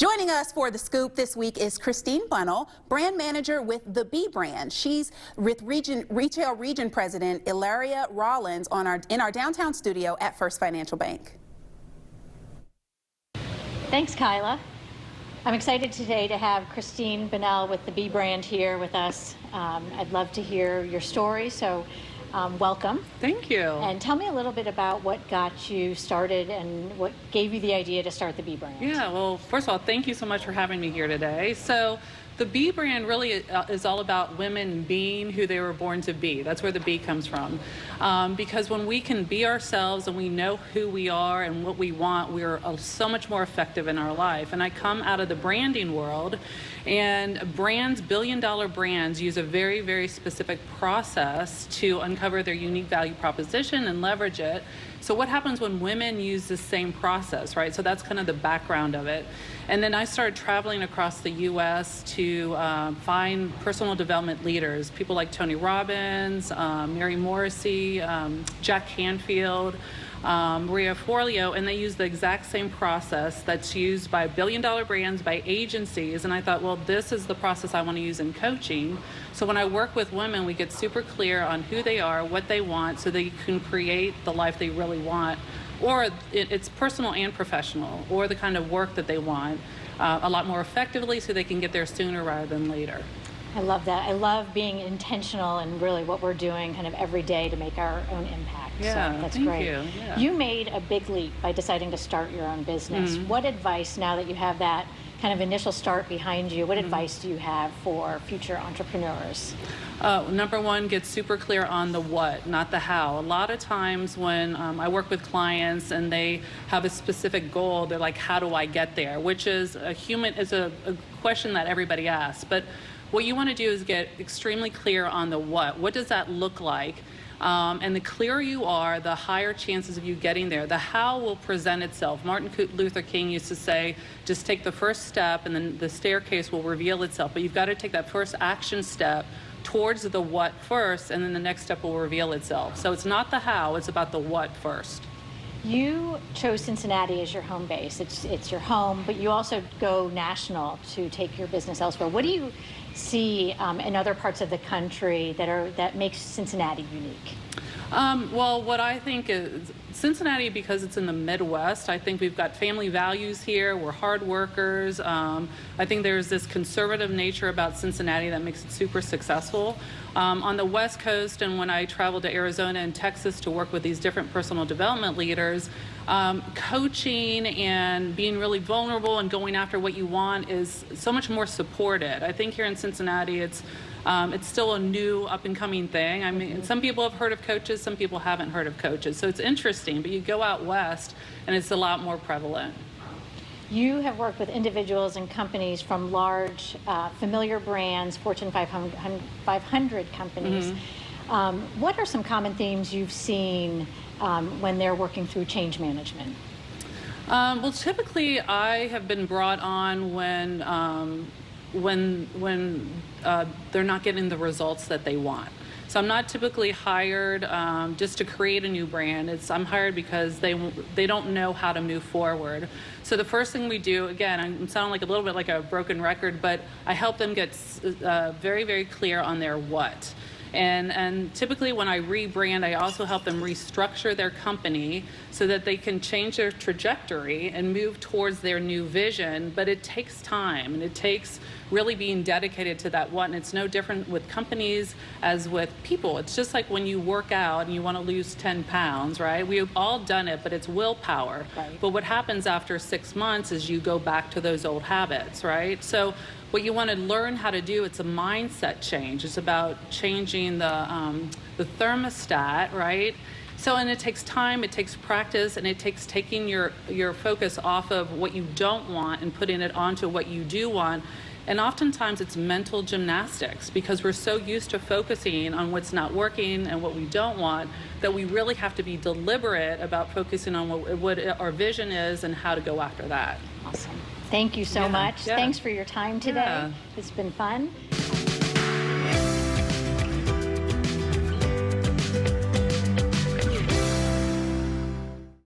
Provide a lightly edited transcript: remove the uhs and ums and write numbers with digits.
Joining us for The Scoop this week is Christine Vanel, brand manager with the B brand. She's with Retail Region President Ilaria Rollins in our downtown studio at First Financial Bank. Thanks, Kyla. I'm excited today to have Christine Vanel with the B brand here with us. I'd love to hear your story, so welcome. Thank you. And tell me a little bit about what got you started and what gave you the idea to start the B brand. Yeah, well, first of all, thank you so much for having me here today. So the B brand really is all about women being who they were born to be. That's where the B comes from. Because when we can be ourselves and we know who we are and what we want, we're so much more effective in our life. And I come out of the branding world, and brands, billion-dollar brands, use a very, very specific process to uncover their unique value proposition and leverage it. So what happens when women use the same process, right? So that's kind of the background of it. And then I started traveling across the U.S. to find personal development leaders, people like Tony Robbins, Mary Morrissey, Jack Canfield, Maria Forleo, and they use the exact same process that's used by billion-dollar brands, by agencies. And I thought, well, this is the process I want to use in coaching. So when I work with women, we get super clear on who they are, what they want, so they can create the life they really want, or it's personal and professional, or the kind of work that they want, a lot more effectively, so they can get there sooner rather than later. I love that. I love being intentional and really what we're doing kind of every day to make our own impact. Yeah, so that's thank great. you. Yeah. You made a big leap by deciding to start your own business. What advice, now that you have that kind of initial start behind you, what advice do you have for future entrepreneurs? Number one, get super clear on the what, not the how. A lot of times when I work with clients and they have a specific goal, they're like, how do I get there? Which is a question that everybody asks. But what you want to do is get extremely clear on the what. What does that look like? And the clearer you are, the higher chances of you getting there. The how will present itself. Martin Luther King used to say, just take the first step and then the staircase will reveal itself. But you've got to take that first action step towards the what first, and then the next step will reveal itself. So it's not the how, it's about the what first. You chose Cincinnati as your home base. It's your home, but you also go national to take your business elsewhere. What do you see in other parts of the country that makes Cincinnati unique? Well, what I think is Cincinnati, because it's in the Midwest, I think we've got family values here. We're hard workers. I think there's this conservative nature about Cincinnati that makes it super successful. On the West Coast, and when I traveled to Arizona and Texas to work with these different personal development leaders, coaching and being really vulnerable and going after what you want is so much more supported. I think here in Cincinnati, it's still a new up-and-coming thing. I mean, some people have heard of coaches, some people haven't heard of coaches. So it's interesting, but you go out west, and it's a lot more prevalent. You have worked with individuals and companies from large, familiar brands, Fortune 500 companies. What are some common themes you've seen when they're working through change management? Well, typically, I have been brought on when they're not getting the results that they want. So I'm not typically hired just to create a new brand. I'm hired because they don't know how to move forward. So the first thing we do, again, I'm sounding like a little bit like a broken record, but I help them get very, very clear on their what. And typically when I rebrand, I also help them restructure their company so that they can change their trajectory and move towards their new vision. But it takes time, and it takes really being dedicated to that what. And it's no different with companies as with people. It's just like when you work out and you want to lose 10 pounds, right? We've all done it, but it's willpower. Right. But what happens after 6 months is you go back to those old habits, right? So what you want to learn how to do, it's a mindset change. It's about changing the thermostat, right? So, and it takes time, it takes practice, and it takes taking your focus off of what you don't want and putting it onto what you do want. And oftentimes it's mental gymnastics, because we're so used to focusing on what's not working and what we don't want that we really have to be deliberate about focusing on what our vision is and how to go after that. Awesome. Thank you so much. Yeah. Thanks for your time today. Yeah. It's been fun.